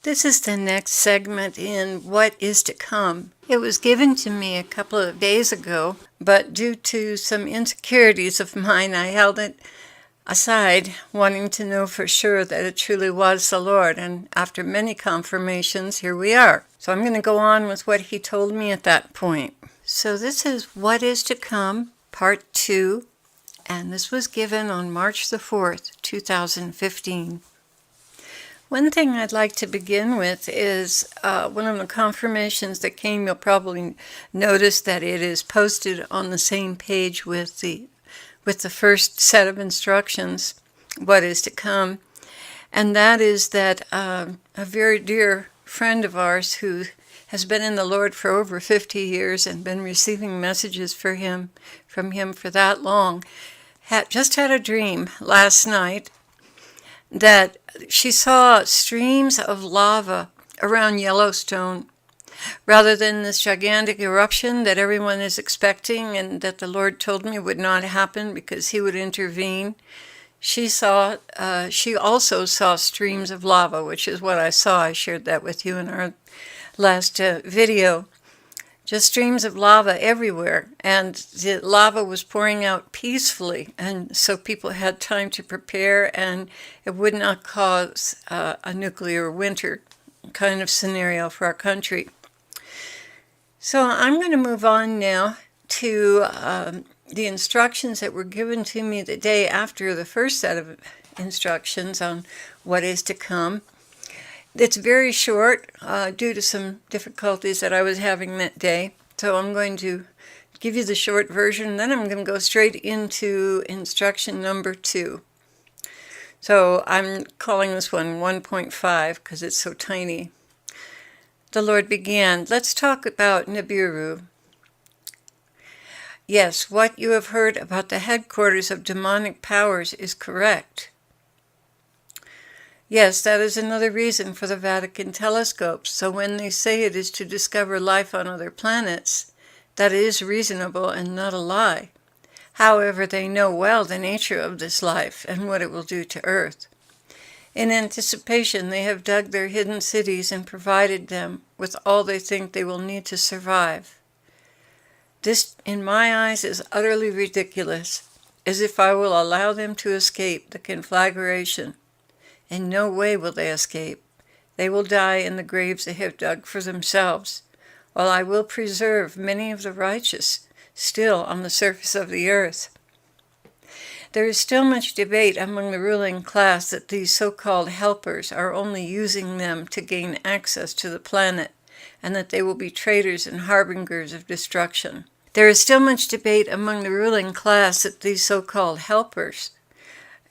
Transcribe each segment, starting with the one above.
This is the next segment in What is to Come. It was given to me a couple of days ago, but due to some insecurities of mine, I held it aside, wanting to know for sure that it truly was the Lord. And after many confirmations, here we are. So I'm going to go on with what he told me at that point. So this is What is to Come, Part 2, and this was given on March the 4th, 2015. One thing I'd like to begin with is one of the confirmations that came. You'll probably notice that it is posted on the same page with the first set of instructions, what is to come. And that is that a very dear friend of ours who has been in the Lord for over 50 years and been receiving messages from him for that long, just had a dream last night that she saw streams of lava around Yellowstone rather than this gigantic eruption that everyone is expecting and that the Lord told me would not happen because he would intervene. She also saw streams of lava, which is what I saw. I shared that with you in our last video. Just streams of lava everywhere, and the lava was pouring out peacefully, and so people had time to prepare, and it would not cause a nuclear winter kind of scenario for our country. So I'm going to move on now to the instructions that were given to me the day after the first set of instructions on what is to come. It's very short due to some difficulties that I was having that day. So I'm going to give you the short version, then I'm going to go straight into instruction number 2. So I'm calling this one 1.5 because it's so tiny. The Lord began, let's talk about Nibiru. Yes, what you have heard about the headquarters of demonic powers is correct. Yes, that is another reason for the Vatican telescopes. So when they say it is to discover life on other planets, that is reasonable and not a lie. However, they know well the nature of this life and what it will do to Earth. In anticipation, they have dug their hidden cities and provided them with all they think they will need to survive. This, in my eyes, is utterly ridiculous, as if I will allow them to escape the conflagration. In no way will they escape. They will die in the graves they have dug for themselves, while I will preserve many of the righteous still on the surface of the earth. There is still much debate among the ruling class that these so-called helpers are only using them to gain access to the planet, and that they will be traitors and harbingers of destruction. There is still much debate among the ruling class that these so-called helpers,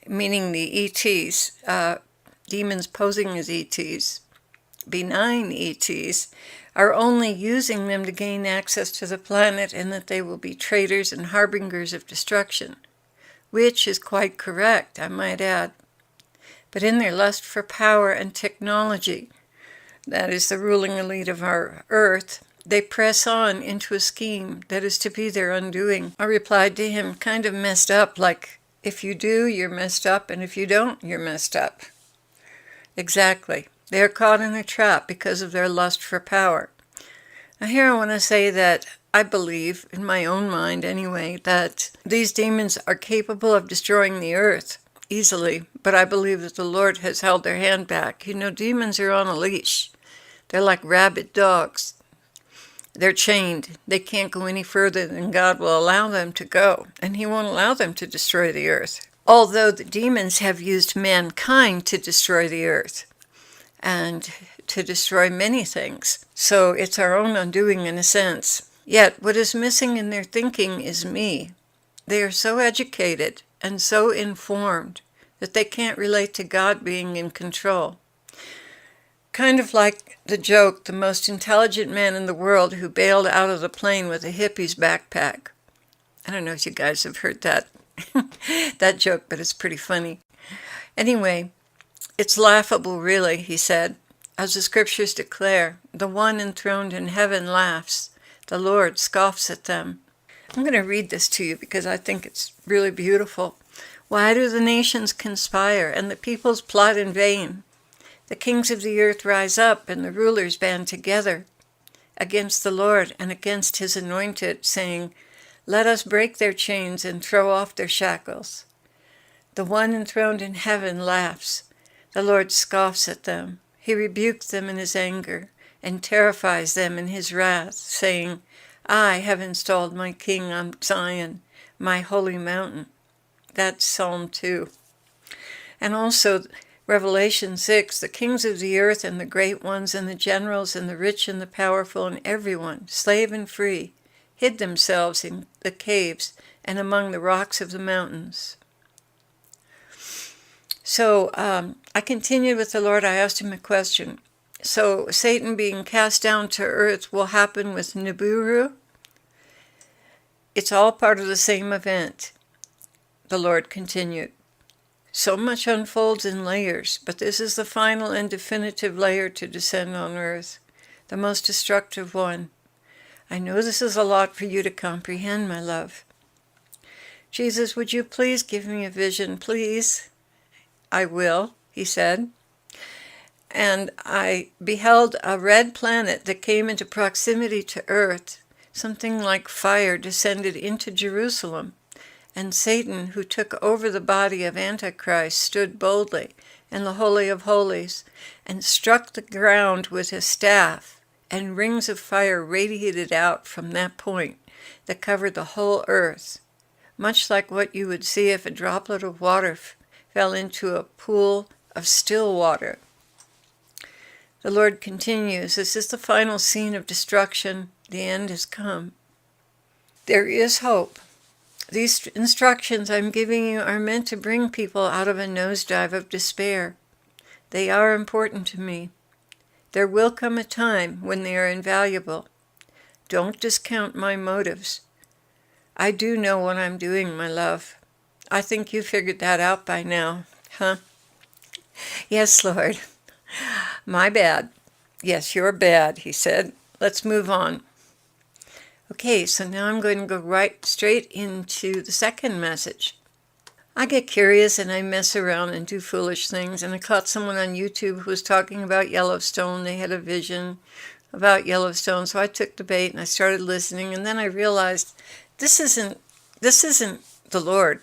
meaning the ETs, demons posing as ETs, benign ETs, are only using them to gain access to the planet and that they will be traitors and harbingers of destruction, which is quite correct, I might add. But in their lust for power and technology, that is the ruling elite of our Earth, they press on into a scheme that is to be their undoing. I replied to him, kind of messed up, like, if you do, you're messed up, and if you don't, you're messed up. Exactly. They are caught in a trap because of their lust for power. Now here I want to say that I believe, in my own mind anyway, that these demons are capable of destroying the earth easily, but I believe that the Lord has held their hand back. You know, demons are on a leash. They're like rabid dogs. They're chained. They can't go any further than God will allow them to go, and He won't allow them to destroy the earth. Although the demons have used mankind to destroy the earth and to destroy many things. So it's our own undoing in a sense. Yet what is missing in their thinking is me. They are so educated and so informed that they can't relate to God being in control. Kind of like the joke, the most intelligent man in the world who bailed out of the plane with a hippie's backpack. I don't know if you guys have heard that that joke, but it's pretty funny. Anyway, it's laughable, really, he said. As the scriptures declare, the one enthroned in heaven laughs. The Lord scoffs at them. I'm going to read this to you because I think it's really beautiful. Why do the nations conspire and the peoples plot in vain? The kings of the earth rise up, and the rulers band together against the Lord and against his anointed, saying, "Let us break their chains and throw off their shackles." The one enthroned in heaven laughs. The Lord scoffs at them. He rebukes them in his anger and terrifies them in his wrath, saying, "I have installed my king on Zion, my holy mountain." That's Psalm 2. And also Revelation 6, the kings of the earth and the great ones and the generals and the rich and the powerful and everyone, slave and free, hid themselves in the caves and among the rocks of the mountains. So I continued with the Lord. I asked him a question. So Satan being cast down to earth will happen with Nibiru? It's all part of the same event, the Lord continued. So much unfolds in layers, but this is the final and definitive layer to descend on earth, the most destructive one. I know this is a lot for you to comprehend, my love. Jesus, would you please give me a vision, please? I will, he said. And I beheld a red planet that came into proximity to earth. Something like fire descended into Jerusalem. And Satan, who took over the body of Antichrist, stood boldly in the Holy of Holies and struck the ground with his staff, and rings of fire radiated out from that point that covered the whole earth, much like what you would see if a droplet of water fell into a pool of still water. The Lord continues, this is the final scene of destruction. The end has come. There is hope. These instructions I'm giving you are meant to bring people out of a nosedive of despair. They are important to me. There will come a time when they are invaluable. Don't discount my motives. I do know what I'm doing, my love. I think you figured that out by now, huh? Yes, Lord. My bad. Yes, you're bad, he said. Let's move on. Okay, so now I'm going to go right straight into the second message. I get curious and I mess around and do foolish things, and I caught someone on YouTube who was talking about Yellowstone. They had a vision about Yellowstone, so I took the bait and I started listening, and then I realized this isn't the Lord.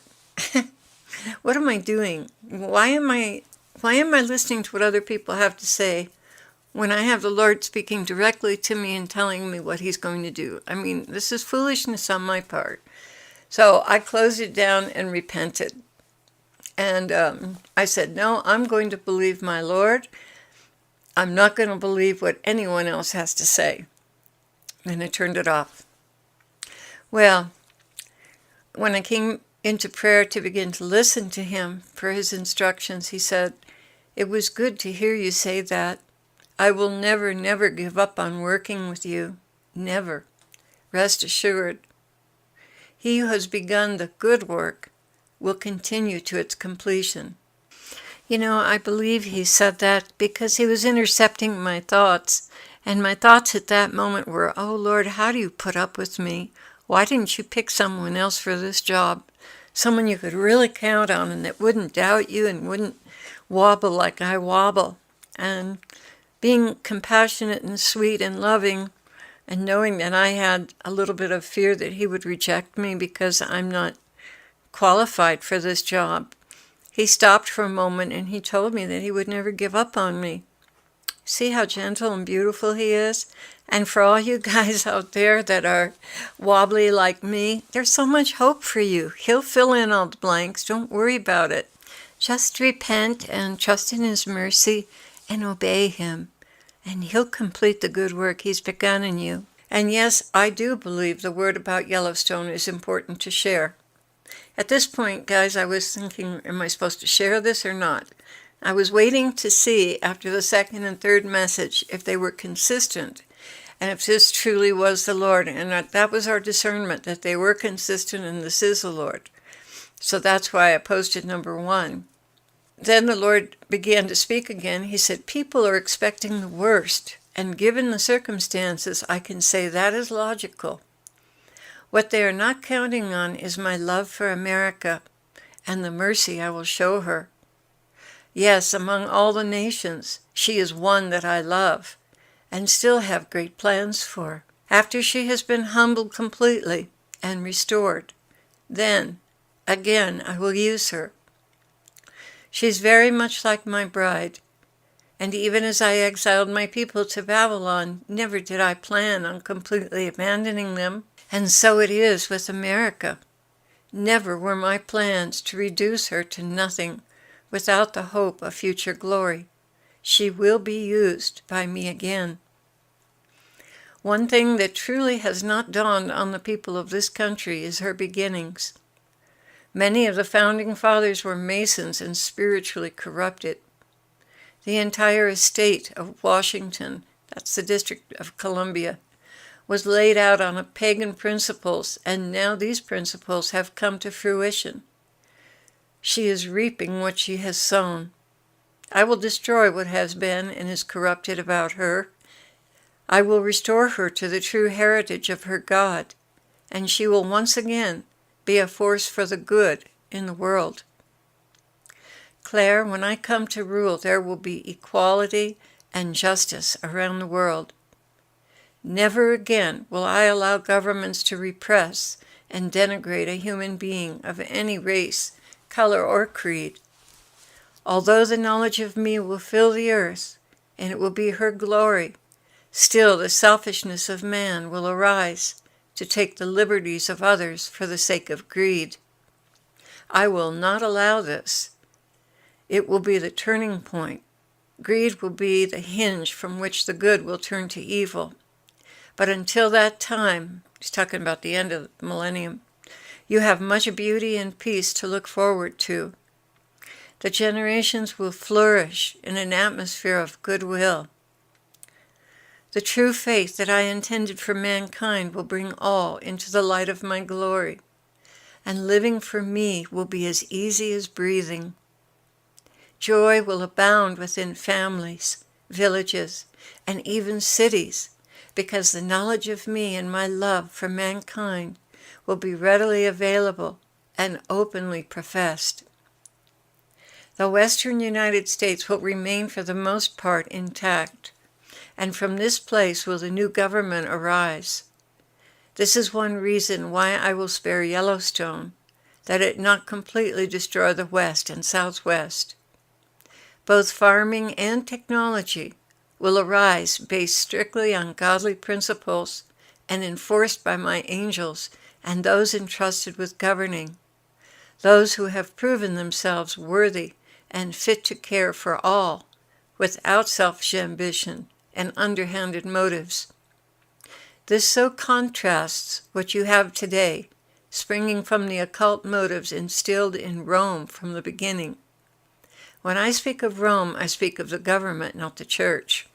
What am I doing? Why am I listening to what other people have to say when I have the Lord speaking directly to me and telling me what he's going to do? I mean, this is foolishness on my part. So I closed it down and repented. And I said, no, I'm going to believe my Lord. I'm not going to believe what anyone else has to say. And I turned it off. Well, when I came into prayer to begin to listen to him for his instructions, he said, "It was good to hear you say that. I will never, never give up on working with you. Never. Rest assured. He who has begun the good work will continue to its completion." You know, I believe he said that because he was intercepting my thoughts. And my thoughts at that moment were, oh Lord, how do you put up with me? Why didn't you pick someone else for this job? Someone you could really count on and that wouldn't doubt you and wouldn't wobble like I wobble. And being compassionate and sweet and loving, and knowing that I had a little bit of fear that he would reject me because I'm not qualified for this job, he stopped for a moment and he told me that he would never give up on me. See how gentle and beautiful he is? And for all you guys out there that are wobbly like me, there's so much hope for you. He'll fill in all the blanks. Don't worry about it. Just repent and trust in his mercy and obey him, and he'll complete the good work he's begun in you. And yes, I do believe the word about Yellowstone is important to share. At this point, guys, I was thinking, am I supposed to share this or not? I was waiting to see after the second and third message if they were consistent and if this truly was the Lord. And that was our discernment, that they were consistent and this is the Lord. So that's why I posted number 1. Then the Lord began to speak again. He said, people are expecting the worst, and given the circumstances, I can say that is logical. What they are not counting on is my love for America and the mercy I will show her. Yes, among all the nations, she is one that I love and still have great plans for. After she has been humbled completely and restored, then, again, I will use her. She's very much like my bride, and even as I exiled my people to Babylon, never did I plan on completely abandoning them. And so it is with America. Never were my plans to reduce her to nothing without the hope of future glory. She will be used by me again. One thing that truly has not dawned on the people of this country is her beginnings. Many of the founding fathers were Masons and spiritually corrupted. The entire estate of Washington, that's the District of Columbia, was laid out on pagan principles, and now these principles have come to fruition. She is reaping what she has sown. I will destroy what has been and is corrupted about her. I will restore her to the true heritage of her God, and she will once again be a force for the good in the world. Claire, when I come to rule, there will be equality and justice around the world. Never again will I allow governments to repress and denigrate a human being of any race, color, or creed. Although the knowledge of me will fill the earth, and it will be her glory, still the selfishness of man will arise to take the liberties of others for the sake of greed. I will not allow this. It will be the turning point. Greed will be the hinge from which the good will turn to evil. But until that time, he's talking about the end of the millennium, you have much beauty and peace to look forward to. The generations will flourish in an atmosphere of goodwill. The true faith that I intended for mankind will bring all into the light of my glory, and living for me will be as easy as breathing. Joy will abound within families, villages, and even cities, because the knowledge of me and my love for mankind will be readily available and openly professed. The western United States will remain for the most part intact, and from this place will the new government arise. This is one reason why I will spare Yellowstone, that it not completely destroy the West and Southwest. Both farming and technology will arise based strictly on godly principles and enforced by my angels and those entrusted with governing, those who have proven themselves worthy and fit to care for all, without selfish ambition and underhanded motives. This so contrasts what you have today, springing from the occult motives instilled in Rome from the beginning. When I speak of Rome, I speak of the government, not the church.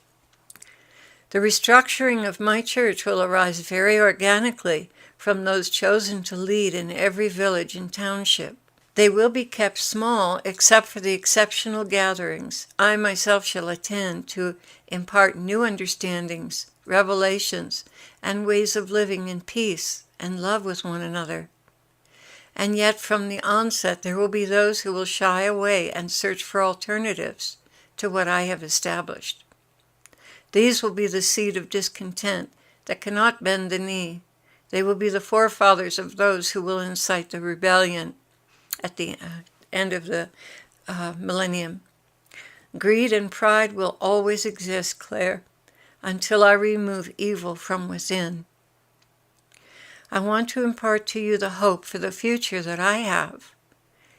The restructuring of my church will arise very organically from those chosen to lead in every village and township. They will be kept small except for the exceptional gatherings I myself shall attend to impart new understandings, revelations, and ways of living in peace and love with one another. And yet from the onset there will be those who will shy away and search for alternatives to what I have established. These will be the seed of discontent that cannot bend the knee. They will be the forefathers of those who will incite the rebellion at the end of the millennium. Greed and pride will always exist, Claire, until I remove evil from within. I want to impart to you the hope for the future that I have.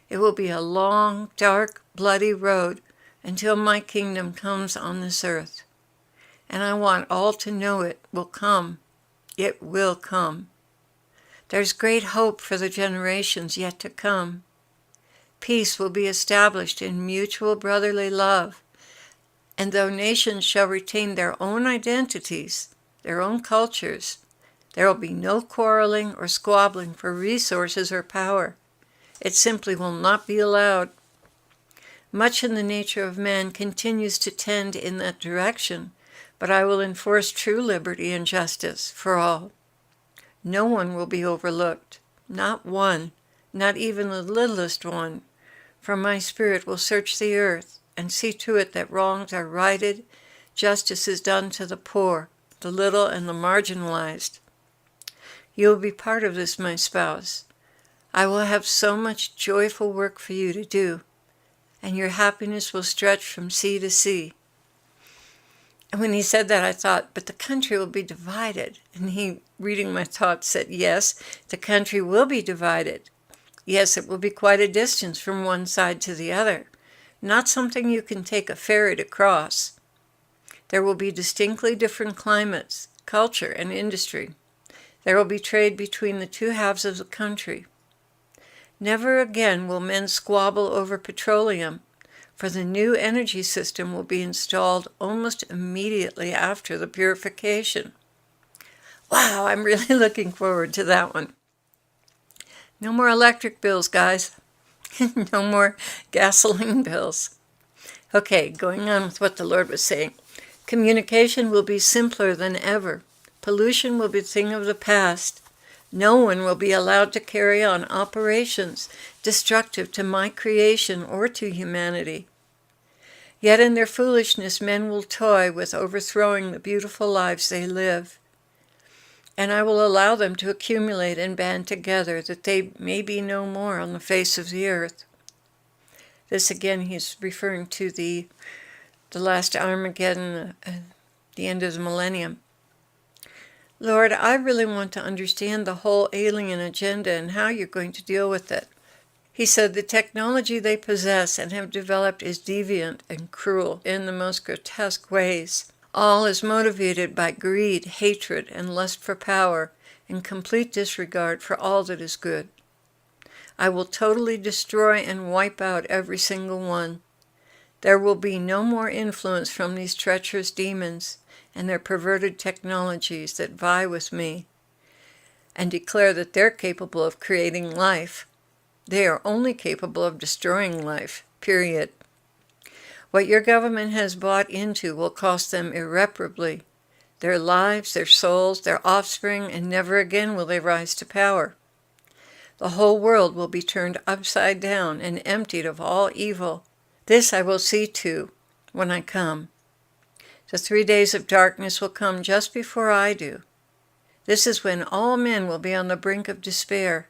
It will be a long, dark, bloody road until my kingdom comes on this earth. And I want all to know it will come. It will come. There's great hope for the generations yet to come. Peace will be established in mutual brotherly love. And though nations shall retain their own identities, their own cultures, there will be no quarreling or squabbling for resources or power. It simply will not be allowed. Much in the nature of man continues to tend in that direction, but I will enforce true liberty and justice for all. No one will be overlooked, not one, not even the littlest one, for my spirit will search the earth and see to it that wrongs are righted, justice is done to the poor, the little, and the marginalized. You will be part of this, my spouse. I will have so much joyful work for you to do, and your happiness will stretch from sea to sea. And when he said that, I thought, but the country will be divided. And he, reading my thoughts, said, yes, the country will be divided. Yes, it will be quite a distance from one side to the other, not something you can take a ferry to cross. There will be distinctly different climates, culture, and industry. There will be trade between the two halves of the country. Never again will men squabble over petroleum, for the new energy system will be installed almost immediately after the purification. Wow, I'm really looking forward to that one. No more electric bills, guys. No more gasoline bills. Okay, going on with what the Lord was saying. Communication will be simpler than ever. Pollution will be a thing of the past. No one will be allowed to carry on operations destructive to my creation or to humanity. Yet in their foolishness, men will toy with overthrowing the beautiful lives they live. And I will allow them to accumulate and band together, that they may be no more on the face of the earth. This again, he's referring to the last Armageddon, the end of the millennium. Lord, I really want to understand the whole alien agenda and how you're going to deal with it. He said the technology they possess and have developed is deviant and cruel in the most grotesque ways. All is motivated by greed, hatred, and lust for power, and complete disregard for all that is good. I will totally destroy and wipe out every single one. There will be no more influence from these treacherous demons and their perverted technologies that vie with me and declare that they're capable of creating life. They are only capable of destroying life, period. What your government has bought into will cost them irreparably, their lives, their souls, their offspring, and never again will they rise to power. The whole world will be turned upside down and emptied of all evil. This I will see to when I come. The 3 days of darkness will come just before I do. This is when all men will be on the brink of despair,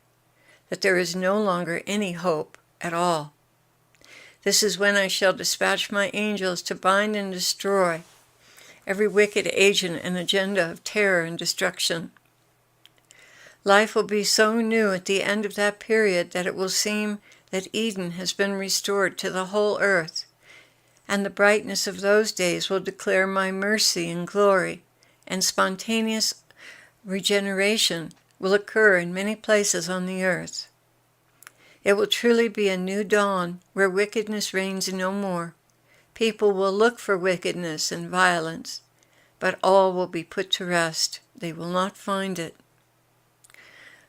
that there is no longer any hope at all. This is when I shall dispatch my angels to bind and destroy every wicked agent and agenda of terror and destruction. Life will be so new at the end of that period that it will seem that Eden has been restored to the whole earth, and the brightness of those days will declare my mercy and glory, and spontaneous regeneration will occur in many places on the earth. It will truly be a new dawn where wickedness reigns no more. People will look for wickedness and violence, but all will be put to rest. They will not find it.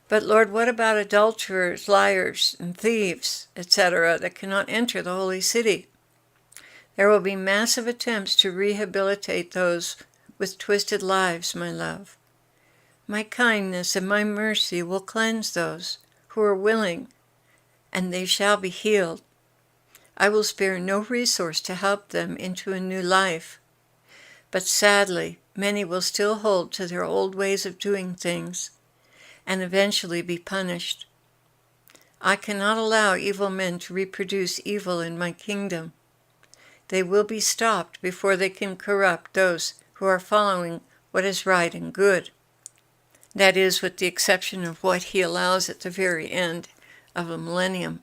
But Lord, what about adulterers, liars, and thieves, etc., that cannot enter the holy city? There will be massive attempts to rehabilitate those with twisted lives, my love. My kindness and my mercy will cleanse those who are willing, and they shall be healed. I will spare no resource to help them into a new life. But sadly, many will still hold to their old ways of doing things, and eventually be punished. I cannot allow evil men to reproduce evil in my kingdom. They will be stopped before they can corrupt those who are following what is right and good. That is, with the exception of what he allows at the very end of the millennium,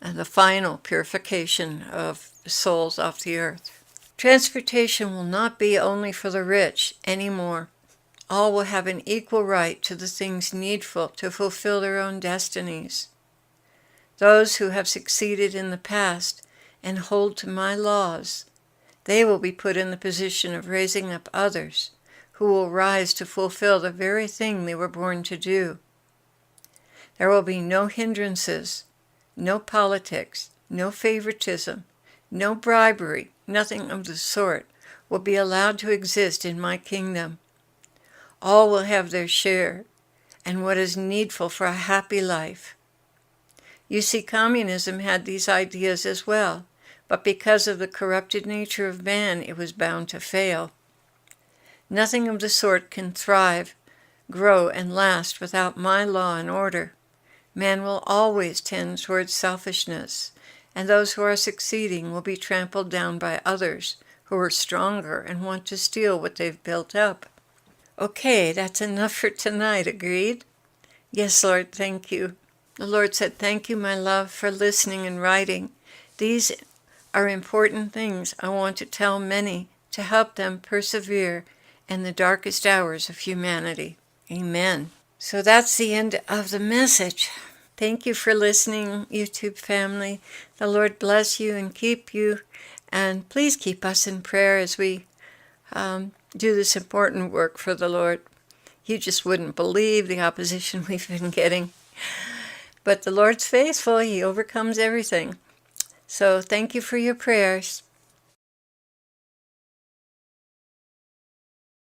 and the final purification of the souls off the earth. Transportation will not be only for the rich anymore. All will have an equal right to the things needful to fulfill their own destinies. Those who have succeeded in the past and hold to my laws, they will be put in the position of raising up others who will rise to fulfill the very thing they were born to do. There will be no hindrances, no politics, no favoritism, no bribery, nothing of the sort will be allowed to exist in my kingdom. All will have their share, and what is needful for a happy life. You see, communism had these ideas as well, but because of the corrupted nature of man, it was bound to fail. Nothing of the sort can thrive, grow, and last without my law and order. Man will always tend towards selfishness, and those who are succeeding will be trampled down by others who are stronger and want to steal what they've built up. Okay, that's enough for tonight, agreed? Yes, Lord, thank you. The Lord said, thank you, my love, for listening and writing. These are important things I want to tell many to help them persevere in the darkest hours of humanity. Amen. So that's the end of the message. Thank you for listening, YouTube family. The Lord bless you and keep you. And please keep us in prayer as we do this important work for the Lord. You just wouldn't believe the opposition we've been getting. But the Lord's faithful. He overcomes everything. So thank you for your prayers.